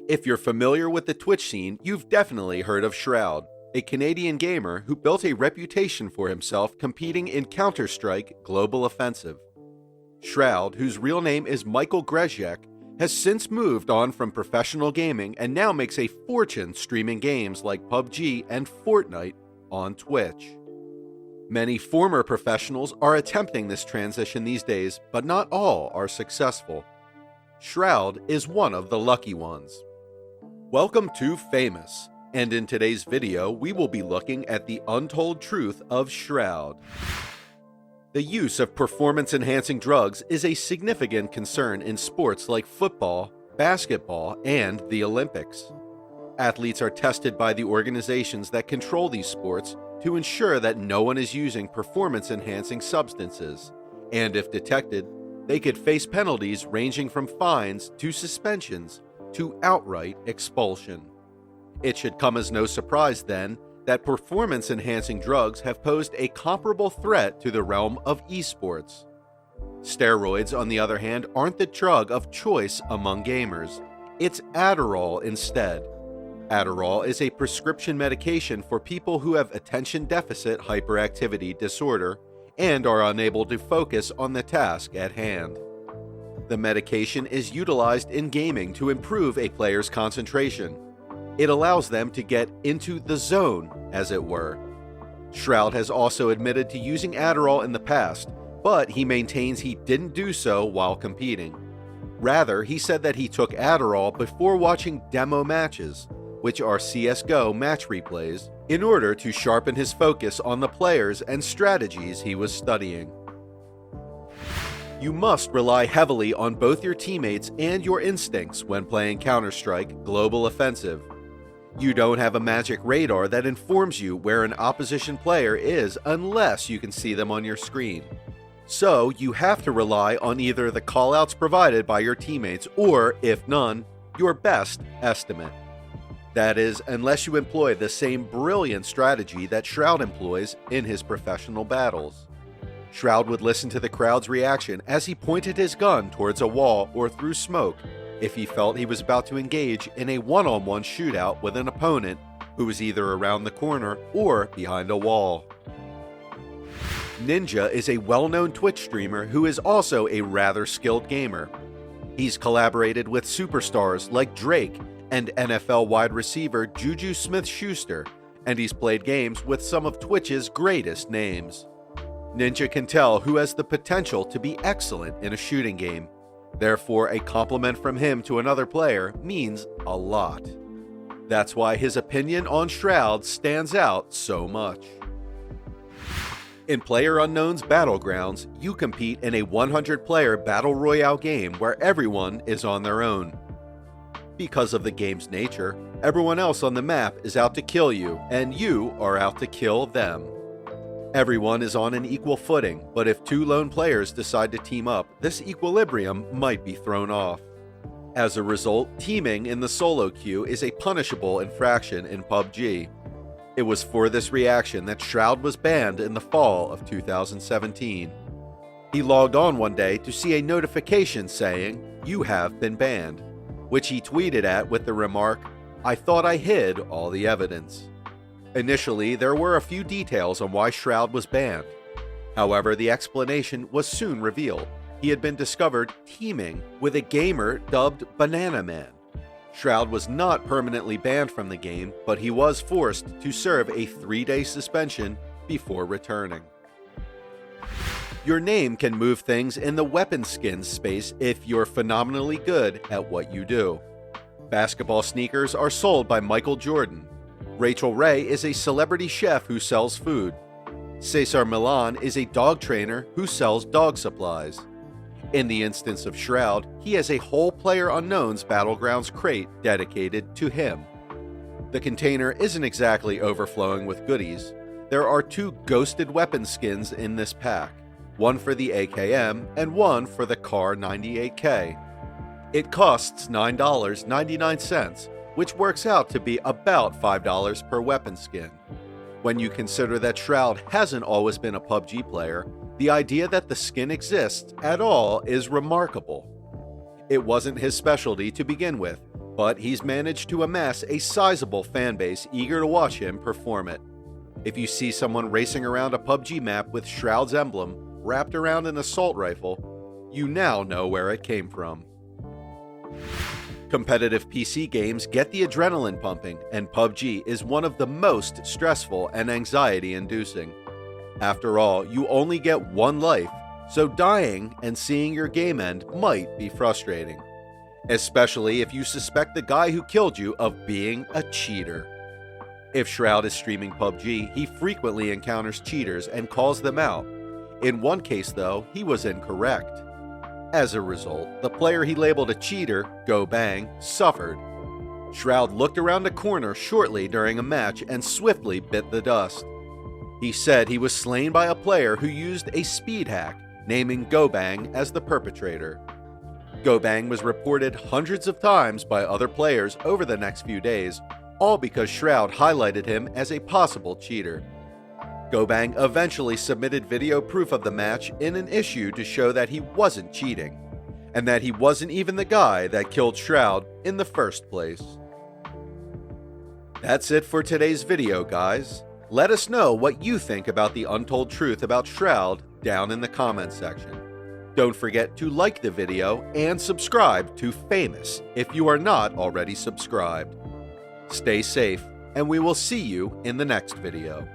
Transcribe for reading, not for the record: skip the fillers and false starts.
If you're familiar with the Twitch scene, you've definitely heard of Shroud, a Canadian gamer who built a reputation for himself competing in Counter-Strike Global Offensive. Shroud, whose real name is Michael Grezjek, has since moved on from professional gaming and now makes a fortune streaming games like PUBG and Fortnite on Twitch. Many former professionals are attempting this transition these days, but not all are successful. Shroud is one of the lucky ones. Welcome to Famous, and in today's video we will be looking at the untold truth of Shroud. The use of performance-enhancing drugs is a significant concern in sports like football, basketball, and the Olympics. Athletes are tested by the organizations that control these sports to ensure that no one is using performance-enhancing substances, and if detected, they could face penalties ranging from fines to suspensions to outright expulsion. It should come as no surprise, then, that performance-enhancing drugs have posed a comparable threat to the realm of esports. Steroids, on the other hand, aren't the drug of choice among gamers. It's adderall instead. Adderall is a prescription medication for people who have attention deficit hyperactivity disorder and are unable to focus on the task at hand. The medication is utilized in gaming to improve a player's concentration. It allows them to get into the zone, as it were. Shroud has also admitted to using Adderall in the past, but he maintains he didn't do so while competing. Rather, he said that he took Adderall before watching demo matches, which are CSGO match replays, in order to sharpen his focus on the players and strategies he was studying. You must rely heavily on both your teammates and your instincts when playing Counter-Strike Global Offensive. You don't have a magic radar that informs you where an opposition player is unless you can see them on your screen. So you have to rely on either the callouts provided by your teammates or, if none, your best estimate. That is, unless you employ the same brilliant strategy that Shroud employs in his professional battles. Shroud would listen to the crowd's reaction as he pointed his gun towards a wall or through smoke if he felt he was about to engage in a one-on-one shootout with an opponent who was either around the corner or behind a wall. Ninja is a well-known Twitch streamer who is also a rather skilled gamer. He's collaborated with superstars like Drake and NFL wide receiver Juju Smith-Schuster, and he's played games with some of Twitch's greatest names. Ninja can tell who has the potential to be excellent in a shooting game. Therefore, a compliment from him to another player means a lot. That's why his opinion on Shroud stands out so much. In PlayerUnknown's Battlegrounds, you compete in a 100-player Battle Royale game where everyone is on their own. Because of the game's nature, everyone else on the map is out to kill you, and you are out to kill them. Everyone is on an equal footing, but if two lone players decide to team up, this equilibrium might be thrown off. As a result, teaming in the solo queue is a punishable infraction in PUBG. It was for this reaction that Shroud was banned in the fall of 2017. He logged on one day to see a notification saying, "You have been banned," which he tweeted at with the remark, "I thought I hid all the evidence." Initially, there were a few details on why Shroud was banned. However, the explanation was soon revealed. He had been discovered teaming with a gamer dubbed Banana Man. Shroud was not permanently banned from the game, but he was forced to serve a 3-day suspension before returning. Your name can move things in the weapon skins space if you're phenomenally good at what you do. Basketball sneakers are sold by Michael Jordan. Rachel Ray is a celebrity chef who sells food. Cesar Millan is a dog trainer who sells dog supplies. In the instance of Shroud, he has a whole PlayerUnknown's Battlegrounds crate dedicated to him. The container isn't exactly overflowing with goodies. There are 2 ghosted weapon skins in this pack, one for the AKM and one for the Kar 98K. It costs $9.99, which works out to be about $5 per weapon skin. When you consider that Shroud hasn't always been a PUBG player, the idea that the skin exists at all is remarkable. It wasn't his specialty to begin with. but he's managed to amass a sizable fanbase eager to watch him perform it. If you see someone racing around a PUBG map with Shroud's emblem wrapped around an assault rifle, you now know where it came from. Competitive PC games get the adrenaline pumping, and PUBG is one of the most stressful and anxiety-inducing. After all, you only get one life, so dying and seeing your game end might be frustrating. Especially if you suspect the guy who killed you of being a cheater. If Shroud is streaming PUBG, he frequently encounters cheaters and calls them out. In one case though, he was incorrect. As a result, the player he labeled a cheater, GoBang, suffered. Shroud looked around a corner shortly during a match and swiftly bit the dust. He said he was slain by a player who used a speed hack, naming GoBang as the perpetrator. GoBang was reported hundreds of times by other players over the next few days, all because Shroud highlighted him as a possible cheater. GoBang eventually submitted video proof of the match in an issue to show that he wasn't cheating, and that he wasn't even the guy that killed Shroud in the first place. That's it for today's video, guys. Let us know what you think about the untold truth about Shroud down in the comments section. Don't forget to like the video and subscribe to Famous if you are not already subscribed. Stay safe, and we will see you in the next video.